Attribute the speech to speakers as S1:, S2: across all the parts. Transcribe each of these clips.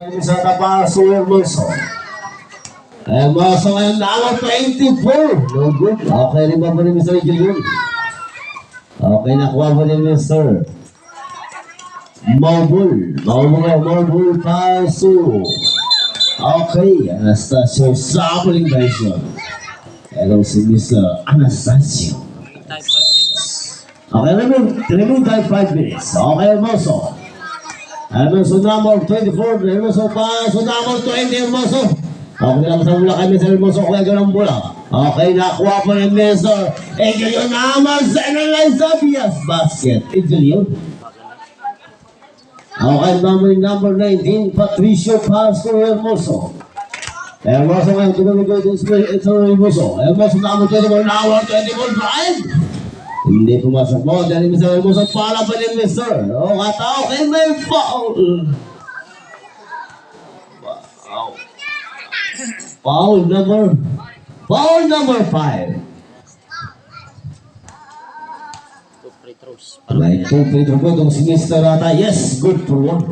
S1: Sa tapas, Hermoso. Hermoso ngayon na ang 24. No good. Okay rin ba ni Mr. Gillion? Okay, nakuha mo ni Mr. Maubul paso. Okay, Anastasio Samueling version. Hello si Mr. Anastasio. Okay, remove time 5 minutes. Okay, Hermoso. Hermoso number 24, Hermoso paso number 20, Hermoso. Okay, lang sa mula kay Mr. Hermoso, kaya ganang bola. Okay, nakuha po ni Mr. Egilio naman sa analyze Sabias basket. Egilio. Okay, number 19, Patricio Paso Hermoso. Hermoso ngayon, tumamigay din sa Hermoso. Hermoso number 24, number 24, drive. Hindi pumasok mo, dahil Mr. Hermoso para pa ni Mr. O kata, okay, may foul. Wow. Foul number 5. May 2 free throws po itong si Mr. Ata. Yes, good for 1.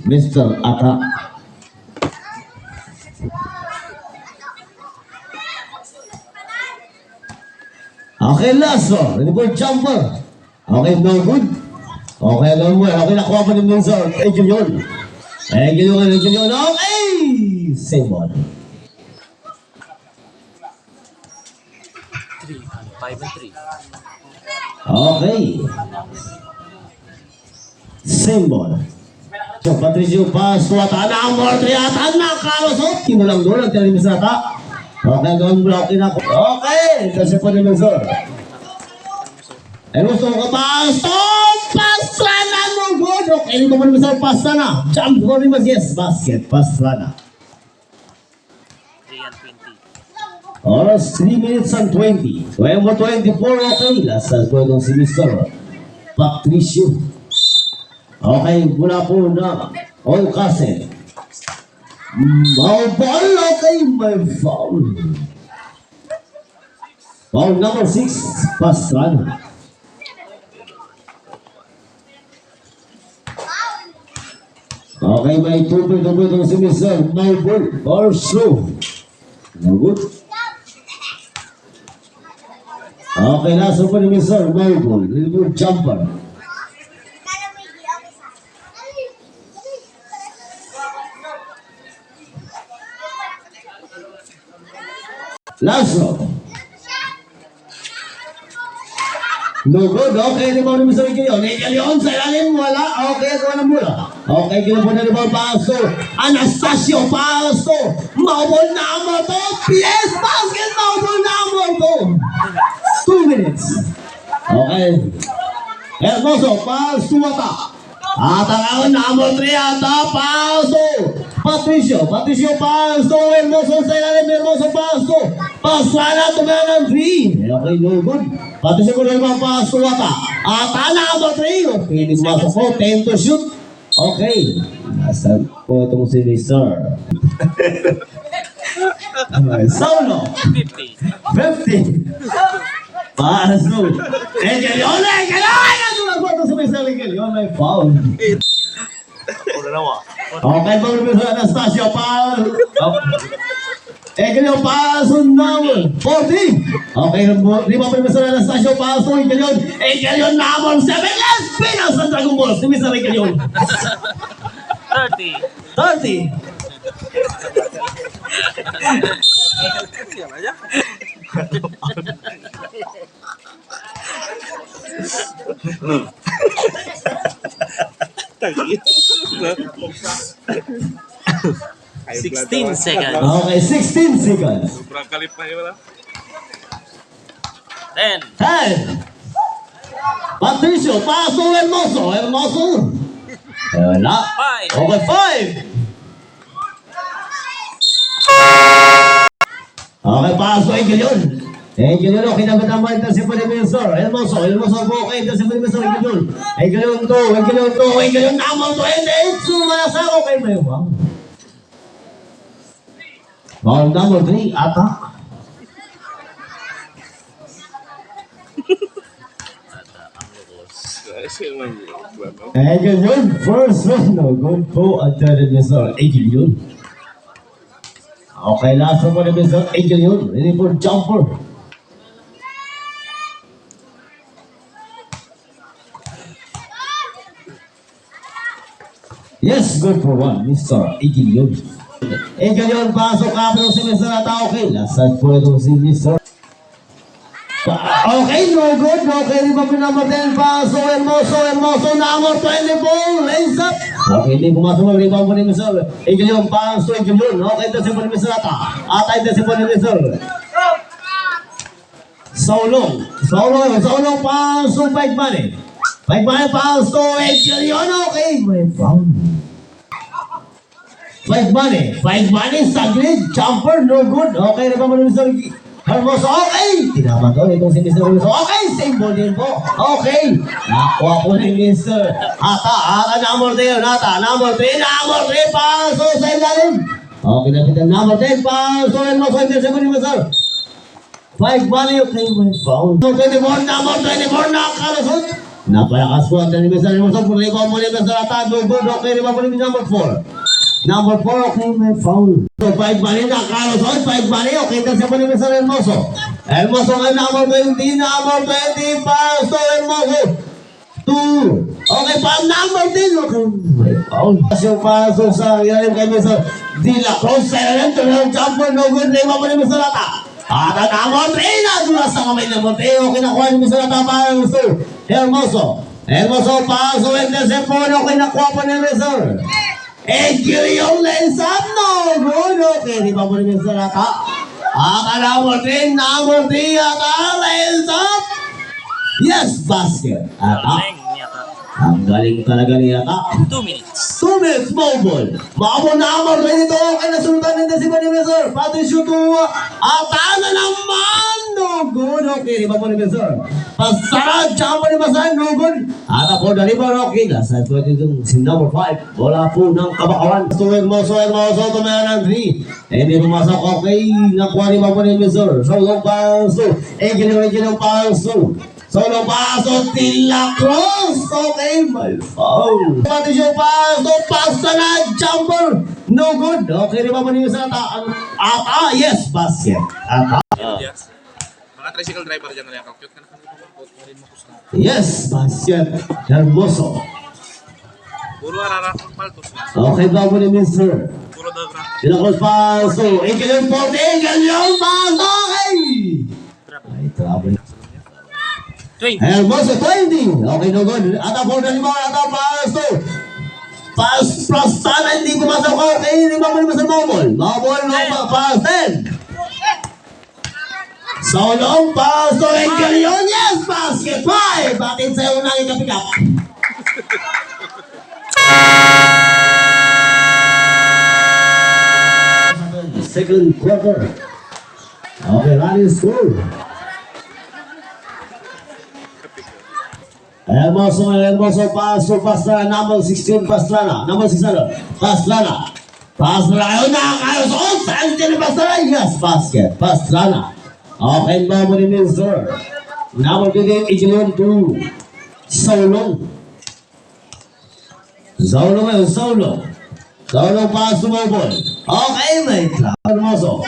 S1: Mr. Ata. Okay, last one. Report jumper. Okay, no good. Okay, no good. Okay, nakuha pa ni Mr. Egilio. Egilio. Okay! Same one.
S2: 5 and 3.
S1: Okay. Same ball. So, Patricio Paso at number 3 at nakalusot. Kinulang doon ang tinimis na ta. Okay, gawin blocking ako. Okay, kasi po ni Mensor. Hermoso ka pasto! Pastrana mo good! Okay, hindi ko po ni Mensor Pastrana. Jump for him, yes, basket. Pastrana.
S2: 3 and 20.
S1: Oras 3 minutes and 20. November 24, okay. Last time po itong si Mr. Patricio. Okay, mula po na All Castle. Ball, okay, may foul. Foul number 6, Pastrana. Okay, may tubig itong si Mr. Maubul. Or slow. No good. Okay, nasa po ni Mr. Maubul. Little jumper. Last row. No good. Okay, rebound ni Mr. Egilio. Egilio sa ilalim. Wala. Okay, gawa ng mula. Okay, kinupo na rebound. Paso. Anastasio Paso. Maubol na mo to. PS basket. Maubol na mo to. 2 minutes. Okay. Hermoso. Paso ata. At ang number 3 ata. Paso. Patricio Paso, Hermoso sa ilalim, Hermoso Paso. Pastrana tumayan ng 3. Okay, no good. Patricio ko naman Paso ata. Ata number 3. Okay, pumasok po, 10 to shoot. Okay. Nasaan po itong si Mr. Saulo. 50. Paso. Egelion. Natulog po ito si Mr. Egelion. May foul. Okay, pag-review sa Anastasio Paso. Egilio Paso number 40. Okay, di ba pag-review sa Anastasio Paso, Egilio number 7. Last pinang sa Dragon Balls ni Mr. Egilio. 30.
S2: $16 seconds.
S1: Okay, 16 seconds.
S3: Sobrang kalip na yun,
S1: 10. Patricio Paso Hermoso. Wala.
S2: 5.
S1: Okay, 5. Okay, Paso Egilio. Egilio, kinabataman ito si Palimisor. Hermoso po, okay, ito si Palimisor. Egilio 2, naman 28. Sumasako kay Maywa. Foul number 3, ata. And yun, first one, no good po at Mr. Angel yun. Okay, last one po ni Mr. Angel yun. Ready for jumper. Yes, good for one, Mr. Angel yun. Angel yun, pasok kapro si Mr. Ata. Okay, last one po ito si Mr. Okay, no good. Okay, rin pa pinamatin pa. So hermoso. Number 24. Lace up. Okay, hindi pumasok ang rebound po ni Mr. Igilyon. Paso Igilyon. Okay, ito si po ni Mr. Ata. Ata, ito si po ni Mr. Saulong. Paso. Fight money. Paso. Igilyon. Okay, may foul. Fight money. Saglit. Jumper. No good. Okay, rin pa po ni Mr. Hermoso, okay! Tinaman to, itong si Mr. Hermoso. Okay, same ball din po. Okay. Nakuha po ni Mr. Ata, number 10, number 3, paso sa ilalim. Okay, napitan number 10, paso, Hermoso, hindi sa ni Mr. 5 money, okay, may foul. 24, number 24, nakalusot. Napalakas po ang ni Mr. Hermoso, puribaw mo ni Mr. Ata, good, okay, ribaw mo ni number 4. Number 4, okay, may foul. So, 5 money na Carlos Hoy, 5 money, okay, kasi po ni Mr. Hermoso. Hermoso nga, number 20, paso, Hermoso. 2. Okay, pa, number 10, okay, may foul. Yung paso sa ilalim kay Mr. De La Cruz, sa ilalim, tulang jumper, no good, lima po ni Mr. Ata. At ang number 3 na, dulas sa kamay number 3, okay, nakuha ni Mr. Ata, paso, Hermoso. Paso, and the second, okay, nakuha po ni Mr. Yung lace up, no good, okay, di ba po ni Mr. Ata? Number 3, Ata, lace up. Yes, basket. Ata. Ang galing talaga ni Ata.
S2: 2 minutes.
S1: 2 minutes, mobile. Mabon number 22, okay, nasundan ng desiba ni Mr. Patricio Tua. Ata na naman, no good, okay, di ba po ni Mr. Pasara, jumper ni Mr. no good. Ata po na riba, okay, nasa po itong si number 5. Wala po ng kabakawan. Hermoso, tumaya ng 3. Hindi pumasok, okay, nakuha ni ba po ni Mr. Solong paso, Ginong paso. Solo paso, De La Cruz. Okay, my foul. Patricio paso, pasta na, jumper. No good. Okay, di ba mo niyo sa Ata? Yes, basket. Ata.
S3: Yes. Mga tricycle driver dyan na yan. Cute ka na kami.
S1: Yes, basket. Hermoso.
S3: Puro ararakang paltos na.
S1: Okay, ba mo ni Mr.
S3: Puro dagra.
S1: De La Cruz paso. Igilyon 40, igilyon paso. Okay. Ay, trouble.
S2: 20.
S1: Hermoso 20. Okay, no good. Ata po na lima. Ata paso. Sana hindi pumasok. Okay, lima mo ni Mr. Mobile. Mobile, no, pass 10. Solong paso. Igilyon. Yes, basket 5. Bakit sa'yo nang ikapick-up? Second quarter. Okay, running score. Hermoso, paso, Pastrana, number 16, Pastrana, Pastrana, ayun na, ayos, saan siya ni Pastrana? Yes, basket, Pastrana. Okay, ba mo ni Mr. Number 15, Igilyon 2, Solong, paso mo ball. Okay, may trap. Hermoso,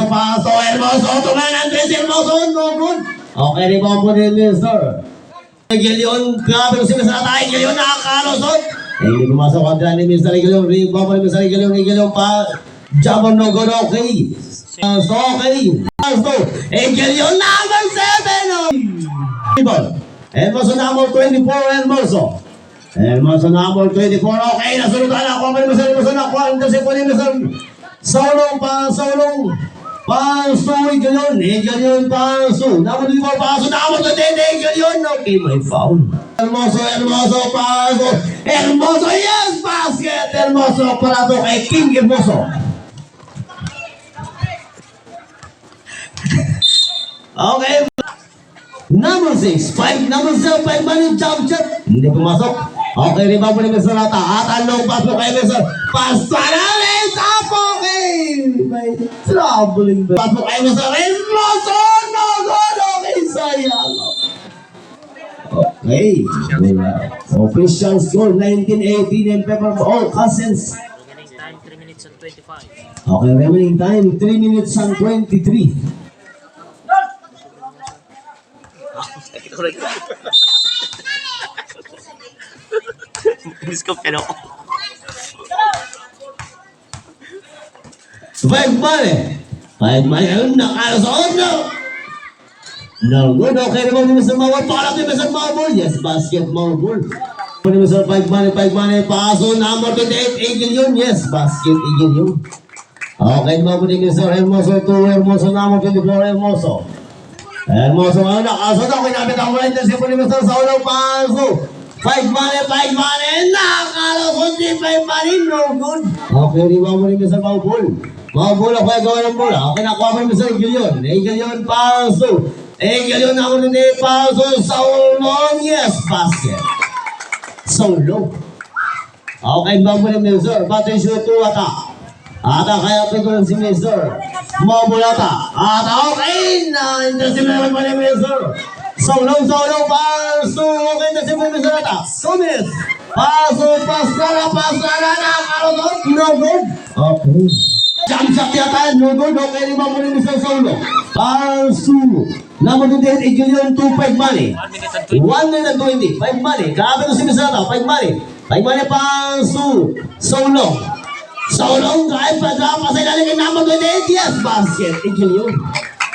S1: paso, tumanan, Hermoso, no good. Okay, di ba mo ni Mr. Igilyon, grabe si Mr. Ata, Igilyon nakakalusot. Hindi pumasok ang dyan ni Mr. Igilyon. Baba ni Mr. Igilyon pa. Jumper no good, okay. So, okay. Igilyon number 7. Hermoso number 24, Hermoso number 24, okay. Nasunod na ako. Hermoso nakuha. Hindi si po ni Mr. Solong. Paso, Igilyon, paso. Number 24, paso. Number 20, Igilyon. Okay, may foul. Hermoso, paso. Hermoso, yes, basket. Hermoso, para to kay King Hermoso. Okay. Number 6, 5, number 7, 5 money jump shot. Hindi pumasok. Okay, riba po ni Mr. Ata. At long pass mo kay Mr. Pasarales up, okay. May troubling ba? Pass mo kay Mr. Hermoso. No good, okay, sayang. Okay. Okay. Official score 19-18 in favor of all cousins.
S2: Remaining time 3 minutes and 25.
S1: Okay, remaining time 3 minutes and 23.
S2: Miss ko pero.
S1: Five money. Five money. Ayun, nakalasod na. No good. Okay naman ni Mr. Mawal. Para ni Mr. Mawal. Yes, basketball ball. Ni Mr. Five money. Paso number 28. Eagle yun. Yes, basket eagle yun. Okay, mabot ni Mr. Hermoso. 2 Hermoso number 24 Hermoso. Hermoso ngayon. Nakasod ako. Kinapit ako na intercept ni Mr. Saulo. Paso. Five money. Nakalasod ni five money. No good. Okay, rebound mo ni Mr. Mawal. Mawal ako ay gawa ng bola. Okay, nakuha mo ni Mr. Eagle yun. Eagle yun. Paso. Eagle yun ako ni Paso. Saulo. Yes, basket. Saulo. Okay, bago ni Mr. Battery shoot 2 ata. Ata kaya pito si Mr. Mabulata. Ata okay na. Intercept naman pa ni Mr. Saulo. Paso. Okay na si Mr. Ata. 2 minutes. Paso. Pascara. Nakakalot. No good. Okay. Jump shot yata. No good. Okay, rin bago ni Mr. Saulo. Paso. Number 28, Eagle yun. 2-5 money.
S2: 1 minute and 20.
S1: 1 minute and 20. 5 money. Grabe to si Mr. Ata. 5 money. 5 money. Paso. Saulo, drive pa sa ilalim ng number 28. Yes, basket. Eagle yun.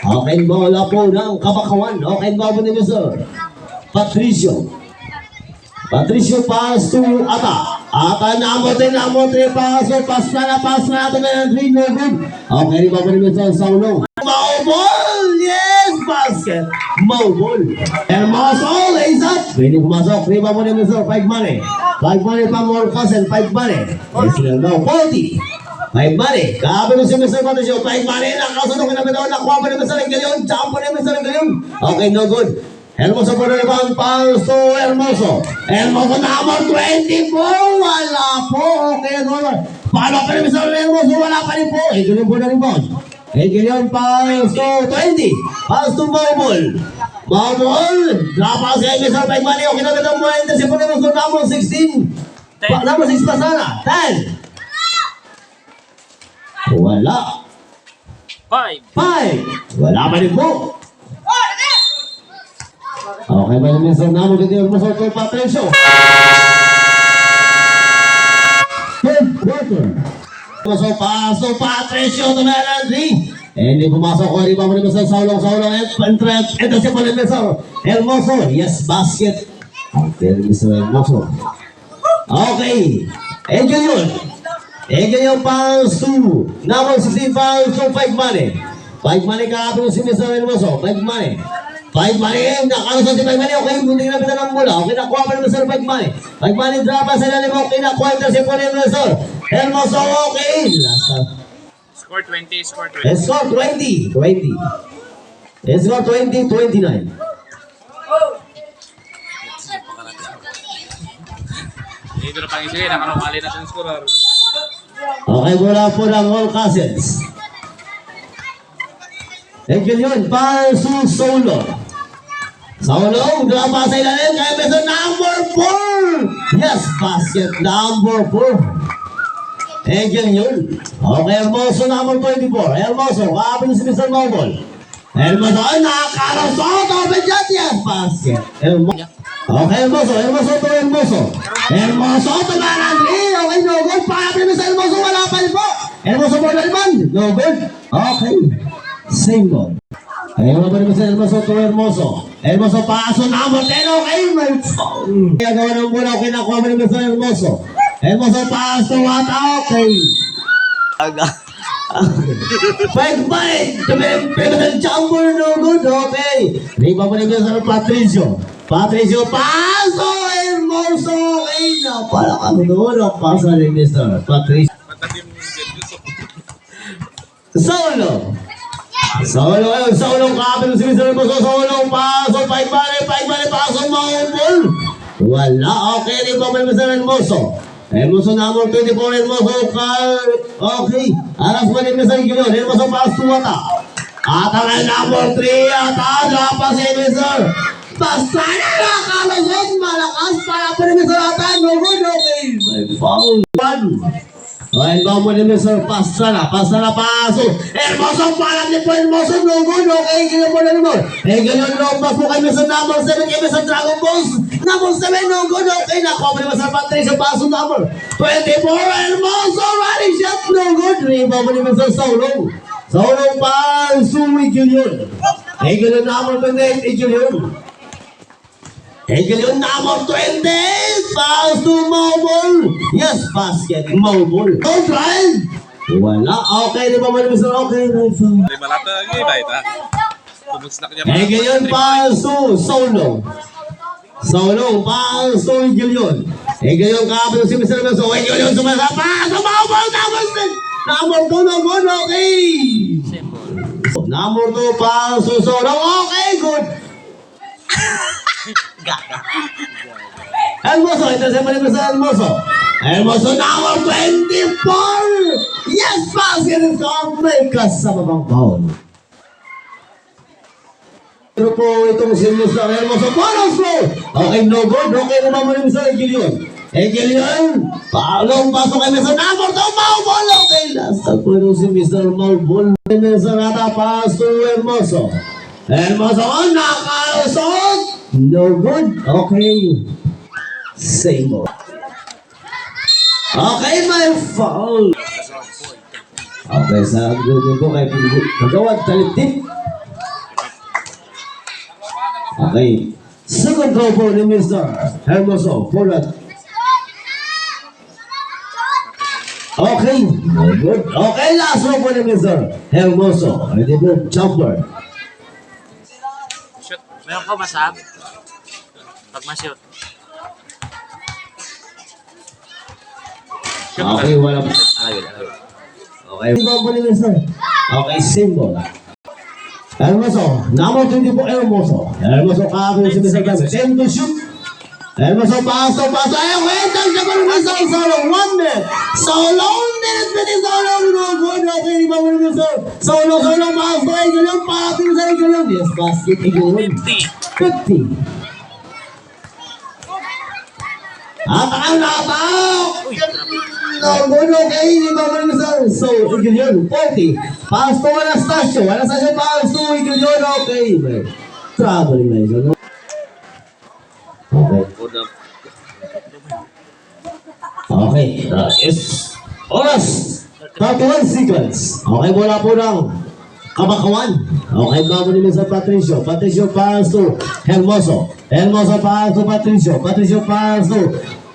S1: Okay, bola po ng Kabakawan. Okay, bago ni Mr. Patricio. Pass to Ata. Ata, number 3, pass na. 2 minutes and 3, no good. Okay, bago ni Mr. Saulo. Maubol! Yes, basket. Maubol. Hermoso, lays up. Pwede pumasok. Riba mo ni Mr. 5 money. 5 money pa more cousin. 5 money. Yes, no, 40. 5 money. Kabi mo si Mr. Patricio. 5 money. Nakasunod ka na bitaw. Nakuha pa ni Mr. Engalion. Jump pa ni Mr. Engalion. Okay, no good. Hermoso po na rebound. Pass to Hermoso. Hermoso number 24. Wala po. Okay, no. Paano pa ni Mr. Hermoso? Wala pa rin po. Engalion po na rebound. Engalion pass to 20. Pass to Maubol. Dapat si Mr. 5 money. Okay na bitaw mo. Intercept po ni Mr. number 16. Number 6 pa sana. 10. Wala.
S2: 5.
S1: Wala pa rin po. Okay ba naman sa namo dito yung masok kay Patricio? Third quarter. Paso Patricio to meron 3. Hindi pumasok ko rin pa mo naman sa Saulong Entret. Ito siya pa rin Mr. Hermoso. Yes, basket. Okay, Mr. Hermoso. Okay. Eagle yun. Eagle yung pass to number 16 pass to 5 money. 5 money kahapon si Mr. Hermoso. 5 money. 5 money. Nakalusot si 5 money. Okay, bunting na pita ng mula. Okay, nakuha pa ni Mr. 5 money. 5 money drop pa sa ilalim. Okay, nakuha si Mr. Hermoso. Okay.
S3: Score 20.
S1: Score 20. Score 20-29.
S3: Dito na pang sige. Nakalumali natin yung scorer.
S1: Okay, mula po ng all cousins. Eagle yun. Pass to Saulo. Drop pa sa ilalim. Kaya Mr. number 4. Yes, basket number 4. Eagle yun. Okay, Hermoso number 24. Hermoso, kakapin si Mr. Mobile. Hermoso, ay nakakarasot. Open shot, yes, basket. Okay, Hermoso to Hermoso. Hermoso to Marandri. Okay, no good. Kakapin si Hermoso, wala pa rin po. Hermoso po na naman. No good. Okay. Same ball. Ayun pa rin si Hermoso to Hermoso. Hermoso, paso number 10. Okay, may foul. Kaya gawa ng muna. Okay, nakuha mo rin si Hermoso. Hermoso, paso. What? Okay. Balik. Pivotal jumper, no good. Okay. Riba mo rin si Patricio. Paso. Hermoso. Okay, napala kami doon. Paso rin Mr. Patricio.
S3: Matalim
S1: Saulo kapin si Mr. Hermoso. Saulo, paso. 5 money, paso. Maubol. Wala. Okay, rin ba may Mr. Hermoso? Hermoso number 24, Hermoso. Okay. Alas pa rin Mr. Eagle. Hermoso pass to Ata. Ata na number 3. Ata. Drop pa si Mr. Basta na nakalusot, malakas para pa rin sa lahat. No good, okay. May foul. One. Ay, ba mo ni Mr. Pastrana, paso. Hermoso, parang niya po, hermoso, no good, okay, ganyan mo na naman. Eh, ganyan, no, pas mo kay Mr. Number 7, kay Mr. Dragon Balls. Number 7, no good, okay, nakuha mo ni Mr. Patricio, paso number 24, hermoso, running shot, no good. Riba mo ni Mr. Saulong. Saulong paso, Igilyon. Eh, ganyan, number 28, Igilyon. Egilyon number 20, pass to Mobile. Yes, basket, Mobile. Don't drive. Wala. Okay, di ba man Mr. Okay, right.
S3: Di malata lagi ba ita? Pumusnak niya.
S1: Egilyon pass to Solo. Solo, pass to Egilyon. Egilyon kapit si Mr. Mr. Egilyon sumasa. Pass to Mobile. Number 2, number 1, okay. Number 2, pass to Solo. Okay, good. Hermoso, ito sa mali sa Hermoso. Hermoso number 24! Yes, basket is complete! Kasama bang foul? Pero po itong si Mr. Hermoso, bonus flow! Okay, no good. Okay naman mali sa Egilyon. Egilyon, palong pasok kay Mr. Number 2, Maubol! Okay, last up po itong si Mr. Maubol. Mr. Rata, pass to Hermoso. Hermoso, nakalusot! No good. Okay. Same old. Okay, my foul. Okay, sa good ko kay Kagawad Talitip. Okay. Second throw po ni Mr. Hermoso. Forward. Okay. No good. Okay, last throw po ni Mr. Hermoso. Ready po, jumper.
S2: Shoot. Meron ka masab? Pag ma-shoot.
S1: Okay, wala po. Okay. Symbol ni Mr. Okay, symbol. Hermoso. Number 20 po, Hermoso. Hermoso kapit si Mr. Gabi. Same to shoot. Hermoso, paso. Ay, wait. Ang sabi ni Mr. Solo. 1 minute. Solo. Minute. Solo. No good. Okay, di ba mo ni Mr. Solo. Paso. Ay, ganyan. Paso sa ganyan. Yes, basket. Ganyan. 50. Ataw na ataw! Nagulo kayo, di ba mo ni Mr. So, Igilyon. 40. Pass to Anastasio. Anastasio, pass to Igilyon. Okay. Traveling na ito. Okay. Okay. Is oras. 31 seconds. Okay, mula po ng Kabakawan. Okay, bago ni Mr. Patricio. Patricio pass to Hermoso. Hermoso pass to Patricio. Patricio pass to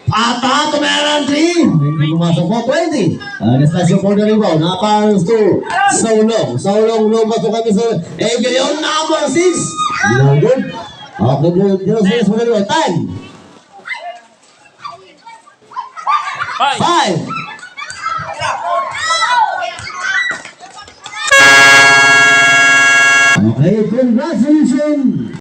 S1: Pata, meron 3. Hindi pumasok po, 20. Anastasio for the rebound. Na-pass to Saulong. Saulong, lumabas to kami sa Egilyon, number 6. No good. Okay, good. Yes, for the rebound. 10. 5. Okay, congratulations.